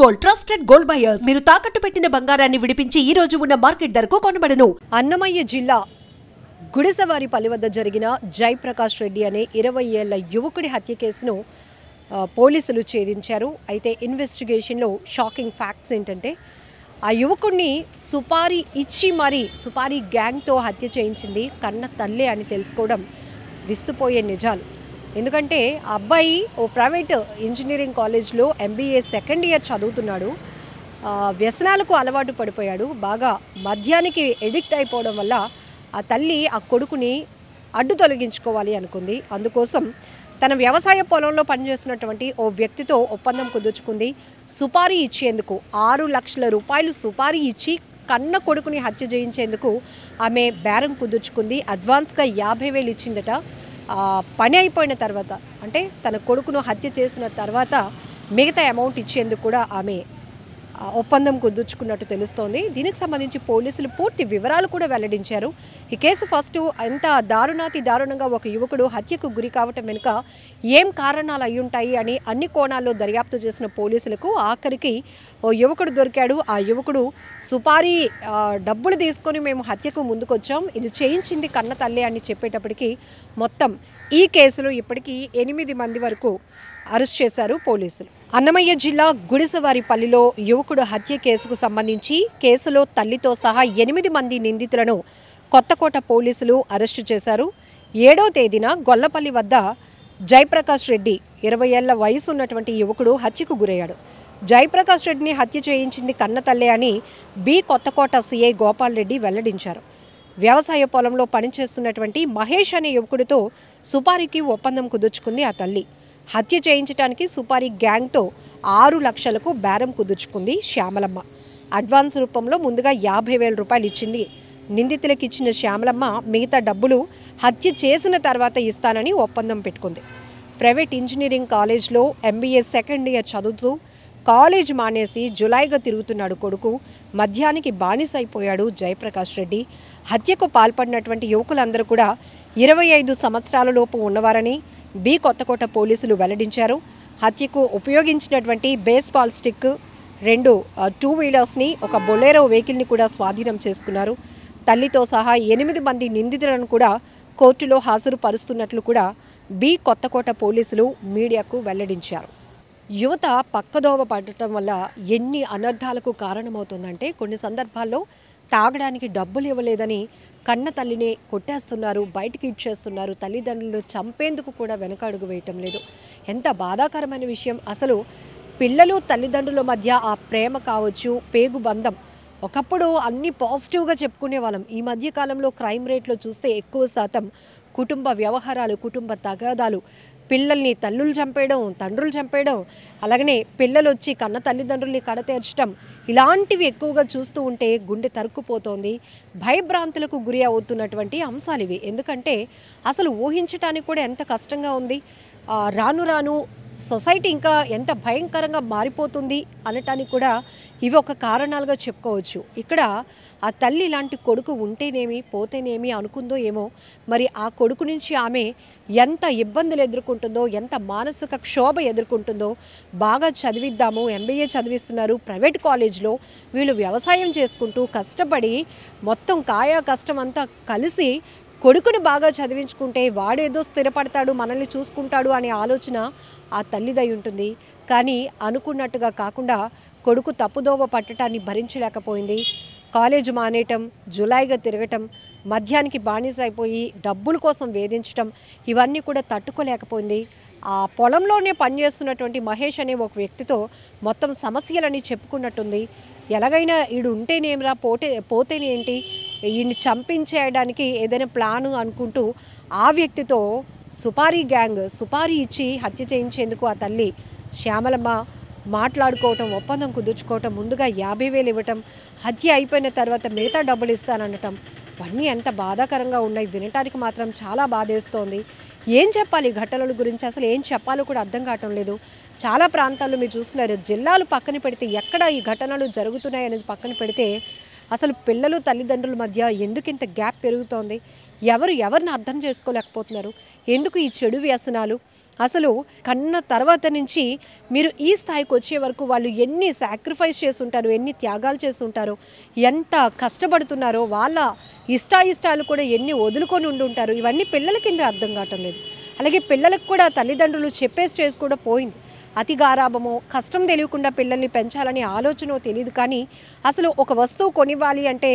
Gold trusted gold buyers మీరు తాకట్టు పెట్టిన బంగారాన్ని విడిపించి ఈ రోజు ఉన్న మార్కెట్ ధరకు కొనబడను. అన్నమయ్య జిల్లా గుడిసవారిపల్లి వద్ద జరిగిన జయప్రకాష్ రెడ్డి అనే 20 ఏళ్ల యువకుడి హత్య కేసును పోలీసులు ఛేదించారు. అయితే ఇన్వెస్టిగేషన్లో షాకింగ్ ఫ్యాక్ట్స్ ఏంటంటే ఆ యువకుడిని సుపారీ ఇచ్చి మరీ సుపారీ గ్యాంగ్తో హత్య చేయించింది కన్న తల్లే అని తెలుసుకోవడం విస్తుపోయే నిజాలు. ఎందుకంటే ఆ అబ్బాయి ఓ ప్రైవేట్ ఇంజనీరింగ్ కాలేజ్లో MBA సెకండ్ ఇయర్ చదువుతున్నాడు. వ్యసనాలకు అలవాటు పడిపోయాడు. బాగా మద్యానికి ఎడిక్ట్ అయిపోవడం వల్ల ఆ తల్లి ఆ కొడుకుని అడ్డు తొలగించుకోవాలి అనుకుంది. అందుకోసం తన వ్యవసాయ పొలంలో పనిచేస్తున్నటువంటి ఓ వ్యక్తితో ఒప్పందం కుదుర్చుకుంది. సుపారీ ఇచ్చేందుకు 6 లక్షల రూపాయలు సుపారీ ఇచ్చి కన్న కొడుకుని హత్య చేయించేందుకు ఆమె బేరం కుదుర్చుకుంది. అడ్వాన్స్గా 50,000 ఇచ్చిందట. పని అయిపోయిన తర్వాత అంటే తన కొడుకును హత్య చేసిన తర్వాత మిగతా అమౌంట్ ఇచ్చేందుకు కూడా ఆమె ఒప్పందం కుదుర్చుకున్నట్టు తెలుస్తోంది. దీనికి సంబంధించి పోలీసులు పూర్తి వివరాలు కూడా వెల్లడించారు. ఈ కేసు ఫస్ట్ ఎంత దారుణంగా ఒక యువకుడు హత్యకు గురి కావటం వెనుక ఏం కారణాలు అయ్యుంటాయి అని అన్ని కోణాల్లో దర్యాప్తు చేసిన పోలీసులకు ఆఖరికి ఓ యువకుడు దొరికాడు. ఆ యువకుడు సుపారీ డబ్బులు తీసుకొని మేము హత్యకు ముందుకొచ్చాం, ఇది చేయించింది కన్న తల్లి అని చెప్పేటప్పటికి మొత్తం ఈ కేసులో ఇప్పటికీ 8 మంది వరకు అరెస్ట్ చేశారు పోలీసులు. అన్నమయ్య జిల్లా గుడిసవారిపల్లిలో యువకుడు హత్య కేసుకు సంబంధించి కేసులో తల్లితో సహా 8 మంది నిందితులను కొత్తకోట పోలీసులు అరెస్టు చేశారు. 7వ తేదీన గొల్లపల్లి వద్ద జయప్రకాష్ రెడ్డి 20 ఏళ్ల వయసు ఉన్నటువంటి యువకుడు హత్యకు గురయ్యాడు. జయప్రకాష్ రెడ్డిని హత్య చేయించింది కన్న తల్లే అని కొత్తకోట సిఐ గోపాల్ రెడ్డి వెల్లడించారు. వ్యవసాయ పొలంలో పనిచేస్తున్నటువంటి మహేష్ అనే యువకుడితో సుపారీకి ఒప్పందం కుదుర్చుకుంది ఆ తల్లి. హత్య చేయించడానికి సుపారీ గ్యాంగ్తో 6 లక్షలకు బేరం కుదుర్చుకుంది శ్యామలమ్మ. అడ్వాన్స్ రూపంలో ముందుగా 50,000 రూపాయలు ఇచ్చింది. నిందితులకు ఇచ్చిన శ్యామలమ్మ మిగతా డబ్బులు హత్య చేసిన తర్వాత ఇస్తానని ఒప్పందం పెట్టుకుంది. ప్రైవేట్ ఇంజనీరింగ్ కాలేజ్లో MBA సెకండ్ ఇయర్ చదువుతూ కాలేజ్ మానేసి జులైగా తిరుగుతున్నాడు కొడుకు. మద్యానికి బానిసైపోయాడు జయప్రకాష్ రెడ్డి. హత్యకు పాల్పడినటువంటి యువకులందరూ కూడా 25 సంవత్సరాల లోపు ఉన్నవారని కొత్తకోట పోలీసులు వెల్లడించారు. హత్యకు ఉపయోగించినటువంటి బేస్బాల్ స్టిక్, 2 2 వీలర్స్ని, ఒక బొలెరో వెహికల్ని కూడా స్వాధీనం చేసుకున్నారు. తల్లితో సహా 8 మంది నిందితులను కూడా కోర్టులో హాజరుపరుస్తున్నట్లు కూడా కొత్తకోట పోలీసులు మీడియాకు వెల్లడించారు. యువత పక్కదోవ పడటం వల్ల ఎన్ని అనర్థాలకు కారణమవుతుందంటే కొన్ని సందర్భాల్లో తాగడానికి డబ్బులు ఇవ్వలేదని కన్న తల్లిని కొట్టేస్తున్నారు, బయటికి ఇచ్చేస్తున్నారు. తల్లిదండ్రులను చంపేందుకు కూడా వెనకడుగు వేయటం లేదు. ఎంత బాధాకరమైన విషయం. అసలు పిల్లలు తల్లిదండ్రుల మధ్య ఆ ప్రేమ కావచ్చు, పేగు బంధం ఒకప్పుడు అన్ని పాజిటివ్గా చెప్పుకునే వాళ్ళం. ఈ మధ్యకాలంలో క్రైమ్ రేట్లో చూస్తే ఎక్కువ శాతం కుటుంబ వ్యవహారాలు, కుటుంబ తగాదాలు, పిల్లల్ని తల్లులు చంపేయడం, తండ్రులు చంపేయడం, అలాగనే పిల్లలు వచ్చి కన్న తల్లిదండ్రుల్ని కడతేర్చడం, ఇలాంటివి ఎక్కువగా చూస్తూ ఉంటే గుండె తరుక్కుపోతోంది. భయభ్రాంతులకు గురి అవుతున్నటువంటి అంశాలు ఇవి. ఎందుకంటే అసలు ఊహించడానికి కూడా ఎంత కష్టంగా ఉంది. రాను రాను సొసైటీ ఇంకా ఎంత భయంకరంగా మారిపోతుంది అనటానికి కూడా ఇవి ఒక కారణాలుగా చెప్పుకోవచ్చు. ఇక్కడ ఆ తల్లి ఇలాంటి కొడుకు ఉంటేనేమి పోతేనేమి అనుకుందో ఏమో. మరి ఆ కొడుకు నుంచి ఆమె ఎంత ఇబ్బందులు ఎదుర్కొంటుందో, ఎంత మానసిక క్షోభ ఎదుర్కొంటుందో. బాగా చదివిద్దాము, MBA చదివిస్తున్నారు ప్రైవేట్ కాలేజ్లో, వీళ్ళు వ్యవసాయం చేసుకుంటూ కష్టపడి మొత్తం కాయా కష్టం అంతా కలిసి కొడుకుని బాగా చదివించుకుంటే వాడేదో స్థిరపడతాడు, మనల్ని చూసుకుంటాడు అనే ఆలోచన ఆ తల్లిదై ఉంటుంది. కానీ అనుకున్నట్టుగా కాకుండా కొడుకు తప్పుదోవ పట్టడాన్ని భరించలేకపోయింది. కాలేజీ మానేయటం, జులైగా తిరగటం, మద్యానికి బానిస అయిపోయి డబ్బుల కోసం వేధించటం, ఇవన్నీ కూడా తట్టుకోలేకపోయింది. ఆ పొలంలోనే పనిచేస్తున్నటువంటి మహేష్ అనే ఒక వ్యక్తితో మొత్తం సమస్యలని చెప్పుకున్నట్టుంది. ఎలాగైనా ఈడు ఉంటేనేమిరా, పోతేనేంటి, ఈయన్ని చంపించేయడానికి ఏదైనా ప్లాను అనుకుంటూ ఆ వ్యక్తితో సుపారీ గ్యాంగ్ సుపారీ ఇచ్చి హత్య చేయించేందుకు ఆ తల్లి శ్యామలమ్మ మాట్లాడుకోవటం, ఒప్పందం కుదుర్చుకోవటం, ముందుగా 50,000 ఇవ్వటం, హత్య అయిపోయిన తర్వాత మిగతా డబ్బులు ఇస్తాననటం, ఇవన్నీ ఎంత బాధాకరంగా ఉన్నాయి. వినటానికి మాత్రం చాలా బాధేస్తోంది. ఏం చెప్పాలి ఈ ఘటనల గురించి, అసలు ఏం చెప్పాలో కూడా అర్థం కావటం లేదు. చాలా ప్రాంతాల్లో మీరు చూస్తున్నారు, జిల్లాలు పక్కన పెడితే ఎక్కడ ఈ ఘటనలు జరుగుతున్నాయి అనేది పక్కన పెడితే అసలు పిల్లలు తల్లిదండ్రుల మధ్య ఎందుకు ఇంత గ్యాప్ పెరుగుతోంది? ఎవరిని అర్థం చేసుకోలేకపోతున్నారు? ఎందుకు ఈ చెడు వ్యసనాలు? అసలు కన్న తర్వాత నుంచి మీరు ఈ స్థాయికి వచ్చే వరకు వాళ్ళు ఎన్ని సాక్రిఫైస్ చేస్తుంటారు, ఎన్ని త్యాగాలు చేస్తుంటారో, ఎంత కష్టపడుతున్నారో, వాళ్ళ ఇష్టాలు కూడా ఎన్ని వదులుకొని ఉండుంటారు. ఇవన్నీ పిల్లల కింద అర్థం కావటం లేదు. అలాగే పిల్లలకు కూడా తల్లిదండ్రులు చెప్పే స్టేజ్ కూడా పోయింది. అతి గారాబమో, కష్టం తెలియకుండా పిల్లల్ని పెంచాలనే ఆలోచనో తెలియదు. కానీ అసలు ఒక వస్తువు కొనివ్వాలి అంటే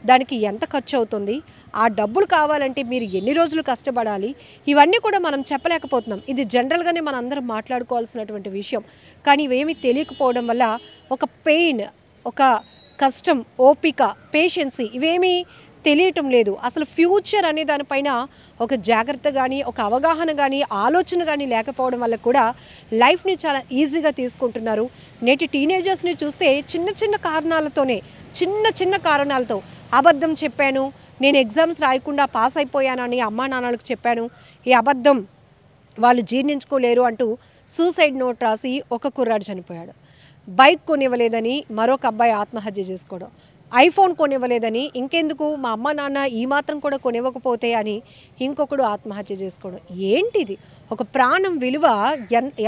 దానికి ఎంత ఖర్చు అవుతుంది, ఆ డబ్బులు కావాలంటే మీరు ఎన్ని రోజులు కష్టపడాలి, ఇవన్నీ కూడా మనం చెప్పలేకపోతున్నాం. ఇది జనరల్గానే మనం అందరం మాట్లాడుకోవాల్సినటువంటి విషయం. కానీ ఇవేమీ తెలియకపోవడం వల్ల ఒక పెయిన్, ఒక కష్టం, ఓపిక, పేషెన్సీ ఇవేమీ తెలియటం లేదు. అసలు ఫ్యూచర్ అనే దానిపైన ఒక జాగ్రత్త కానీ, ఒక అవగాహన కానీ, ఆలోచన కానీ లేకపోవడం వల్ల కూడా లైఫ్ని చాలా ఈజీగా తీసుకుంటున్నారు. నేటి టీనేజర్స్ని చూస్తే చిన్న కారణాలతో అబద్ధం చెప్పాను, నేను ఎగ్జామ్స్ రాయకుండా పాస్ అయిపోయానని అమ్మా నాన్నలకు చెప్పాను, ఈ అబద్ధం వాళ్ళు జీర్ణించుకోలేరు అంటూ సూసైడ్ నోట్ రాసి ఒక కుర్రాడు చనిపోయాడు. బైక్ కొనివ్వలేదని మరొక అబ్బాయి ఆత్మహత్య చేసుకోవడం, ఐఫోన్ కొనివ్వలేదని ఇంకెందుకు మా అమ్మ నాన్న ఈ మాత్రం కూడా కొనివ్వకపోతే అని ఇంకొకడు ఆత్మహత్య చేసుకోవడం. ఏంటిది? ఒక ప్రాణం విలువ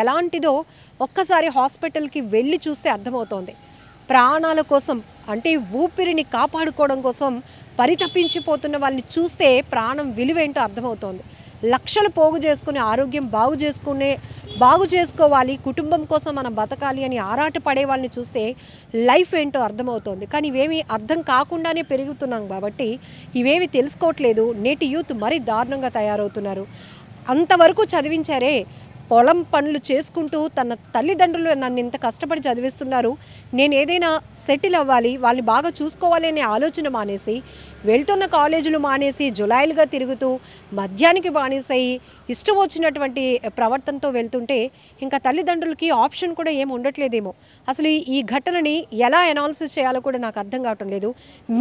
ఎలాంటిదో ఒక్కసారి హాస్పిటల్కి వెళ్ళి చూస్తే అర్థమవుతోంది. ప్రాణాల కోసం అంటే ఊపిరిని కాపాడుకోవడం కోసం పరితపించిపోతున్న వాళ్ళని చూస్తే ప్రాణం విలువేంటో అర్థమవుతోంది. లక్షలు పోగు చేసుకుని ఆరోగ్యం బాగు చేసుకోవాలి, కుటుంబం కోసం మనం బతకాలి అని ఆరాట పడే వాళ్ళని చూస్తే లైఫ్ ఏంటో అర్థమవుతోంది. కానీ ఇవేమీ అర్థం కాకుండానే పెరుగుతున్నాం కాబట్టి ఇవేమి తెలుసుకోవట్లేదు. నేటి యూత్ మరీ దారుణంగా తయారవుతున్నారు. అంతవరకు చదివించారే, పొలం పనులు చేసుకుంటూ తన తల్లిదండ్రులు నన్ను ఇంత కష్టపడి చదివిస్తున్నారు, నేను ఏదైనా సెటిల్ అవ్వాలి, వాళ్ళని బాగా చూసుకోవాలి అనే ఆలోచన మానేసి, వెళ్తున్న కాలేజీలు మానేసి జులాయిలుగా తిరుగుతూ మద్యానికి బానిసయి ఇష్టం వచ్చినటువంటి ప్రవర్తనతో వెళ్తుంటే ఇంకా తల్లిదండ్రులకి ఆప్షన్ కూడా ఏమి ఉండట్లేదేమో. అసలు ఈ ఘటనని ఎలా అనాలిసిస్ చేయాలో కూడా నాకు అర్థం కావటం లేదు.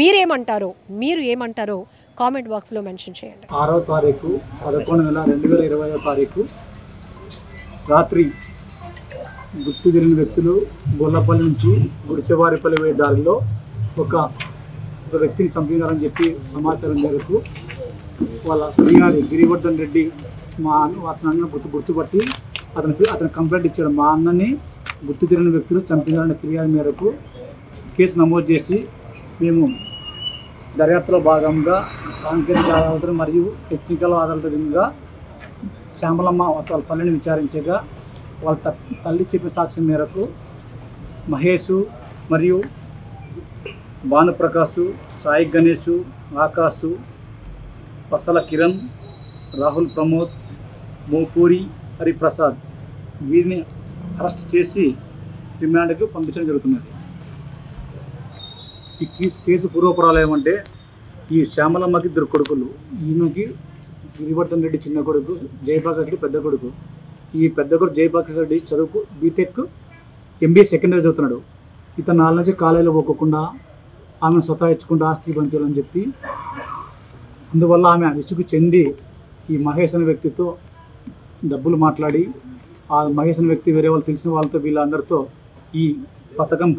మీరు ఏమంటారో కామెంట్ బాక్స్లో మెన్షన్ చేయండి. 6వ తారీఖు 11/2020 రాత్రి గుర్తు తెలియని వ్యక్తులు గొల్లపల్లి నుంచి గుడిచెవారిపల్లి పోయే దారిలో ఒక వ్యక్తిని చంపినారని చెప్పి సమాచారం మేరకు వాళ్ళ ఫిర్యాది గిరివర్ధన్ రెడ్డి మా అతను గుర్తుపట్టి అతను కంప్లైంట్ ఇచ్చాడు. మా అన్నని గుర్తు తెలియని వ్యక్తులు చంపినారనే ఫిర్యాదు మేరకు కేసు నమోదు చేసి మేము దర్యాప్తులో భాగంగా సాంకేతిక ఆధారాలతో మరియు టెక్నికల్ ఆధారాలతో శ్యామలమ్మ వాళ్ళ తల్లిని విచారించగా వాళ్ళ తల్లి చెప్పిన సాక్ష్యం మేరకు మహేష్ మరియు భానుప్రకాష్, సాయి గణేష్, ఆకాష్, పసల కిరణ్, రాహుల్ ప్రమోద్, మోపూరి హరిప్రసాద్ వీరిని అరెస్ట్ చేసి రిమాండ్కు పంపించడం జరుగుతున్నది. ఈ కేసు పూర్వపురాలు ఏమంటే ఈ శ్యామలమ్మకి 2 కొడుకులు, ఈమెకి గిరివర్ధన్ రెడ్డి చిన్న కొడుకు, జయపాక రెడ్డి పెద్ద కొడుకు. ఈ పెద్ద కొడుకు జయపాక రెడ్డి చదువుకు బీటెక్ MBA సెకండ్ ఇయర్ చదువుతున్నాడు. ఇతను 4 నుంచి కాలేజీలో పోకుండా ఆమెను సతాయించుకుంటూ ఆస్తి పంచాలని చెప్పి, అందువల్ల ఆమె విసుగు చెంది ఈ మహేష్ అనే వ్యక్తితో డబ్బులు మాట్లాడి, ఆ మహేష్ అనే వ్యక్తి వేరే వాళ్ళు తెలిసిన వాళ్ళతో వీళ్ళందరితో ఈ పథకం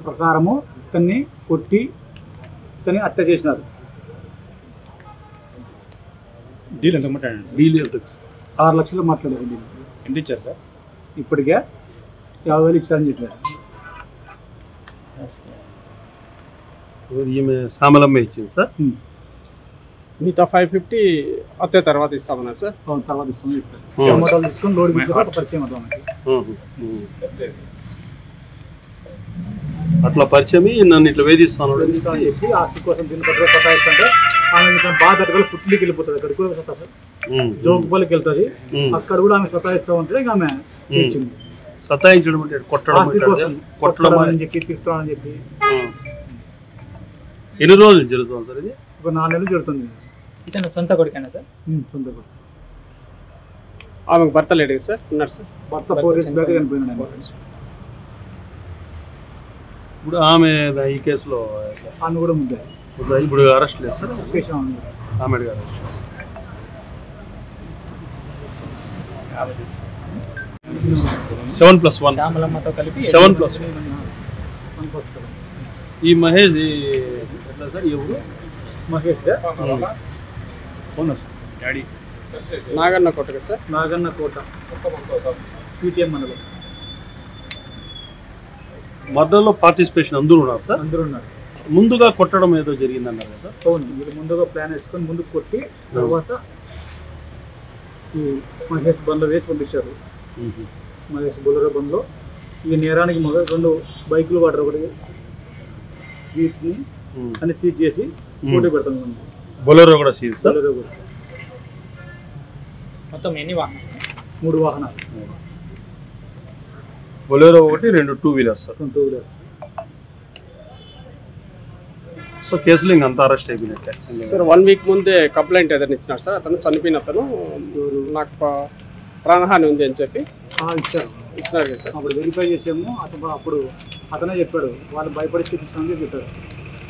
ప్రకారము ఇతన్ని కొట్టి ఇతన్ని హత్య చేసినారు. డీల్ ఎంత మాట్లాడండి? డీల్ 6 లక్షలు మాట్లాడారు. డీల్ ఎంత ఇచ్చారు సార్? ఇప్పటికే 50,000 ఇచ్చారని చెప్పారు. ఈమె శ్యామలమ్మ ఇచ్చింది సార్. మిగతా 550 అత్తే తర్వాత ఇస్తామన్నారు సార్. తర్వాత ఇస్తామని చెప్పారు. టమాటాలు తీసుకొని లోడ్ తీసుకొని పరిచయం అవుతాం. అట్లా పరిచయం నన్ను ఇట్లా వేధిస్తాను అని చెప్పి ఆస్తి కోసం దీన్ని పట్టుకొని సతాయిస్తుంటే ఆమె బాగా తట్టుకొని పుట్టికి వెళ్ళిపోతుంది. అక్కడ కూడా సతాయి జోగుపల్లికి వెళ్తుంది. అక్కడ కూడా ఆమె సతాయిస్తూ ఉంటే ఇక ఆమె సతాయించడం అంటే కొట్టడం అని చెప్పి తిరుగుతామని చెప్పి. ఎన్ని రోజులు జరుగుతుంది సార్ ఇది? ఒక 4 నెలలు జరుగుతుంది. ఇతను సొంత కొడుకేనా సార్? సొంత కొడుకు. ఆమెకు భర్త లేడు సార్? ఉన్నారు సార్. భర్త 4 years బ్యాక్ చనిపోయినాడు. ఇప్పుడు ఆమె ఈ కేసులో ఆమె కూడా ముందే ఇప్పుడు అరెస్ట్ లేదు సార్. ఆమె అరెస్ట్ చేశారు. 7+1 శ్యామలమ్మతో కలిపి 7+1 ఈ మహేష్ ఎట్లా సార్ ఎవరు మహేష్ అవునా సార్ డాడీ నాగన్న కొట్టగా సార్. నాగన్న కోట పీటీఎం మనలో మర్డర్లో పార్టిసిపేషన్ అందరూ ఉన్నారు సార్. అందరూ ఉన్నారు. ముందుగా కొట్టడం ఏదో జరిగిందన్నారు కదా సార్. అవును, వీళ్ళు ముందుగా ప్లాన్ వేసుకొని ముందుకు కొట్టి తర్వాత ఈ మహేష్ బండ్లో వేసి పంపించారు. మహేష్ బొలెరో బండ్లో ఈ నేరానికి మొదలు 2 బైకులు వాటర్ ఒకటి వీటిని అని సీజ్ చేసి పోటీ పెడతాం. బొలెరో కూడా సీజ్ సార్. బొలెరో కూడా మొత్తం ఎన్ని వాహనాలు? 3 వాహనాలు, బొలెరో ఒకటి 2 2 వీలర్స్ సార్. 2 వీలర్స్. సో కేసులు ఇంక అంతా అరెస్ట్ అయిపోయినట్టే సార్ 1 వీక్ ముందే కంప్లైంట్ ఏదైనా ఇచ్చినారు సార్. అతను చనిపోయిన అతను నాకు ప్రాణహాని ఉంది అని చెప్పి ఇచ్చినారు కదా సార్. అప్పుడు వెరిఫై చేసాము. అప్పుడు అతనే చెప్పాడు, వాళ్ళు భయపడి చూపిస్తామని చెప్పాడు.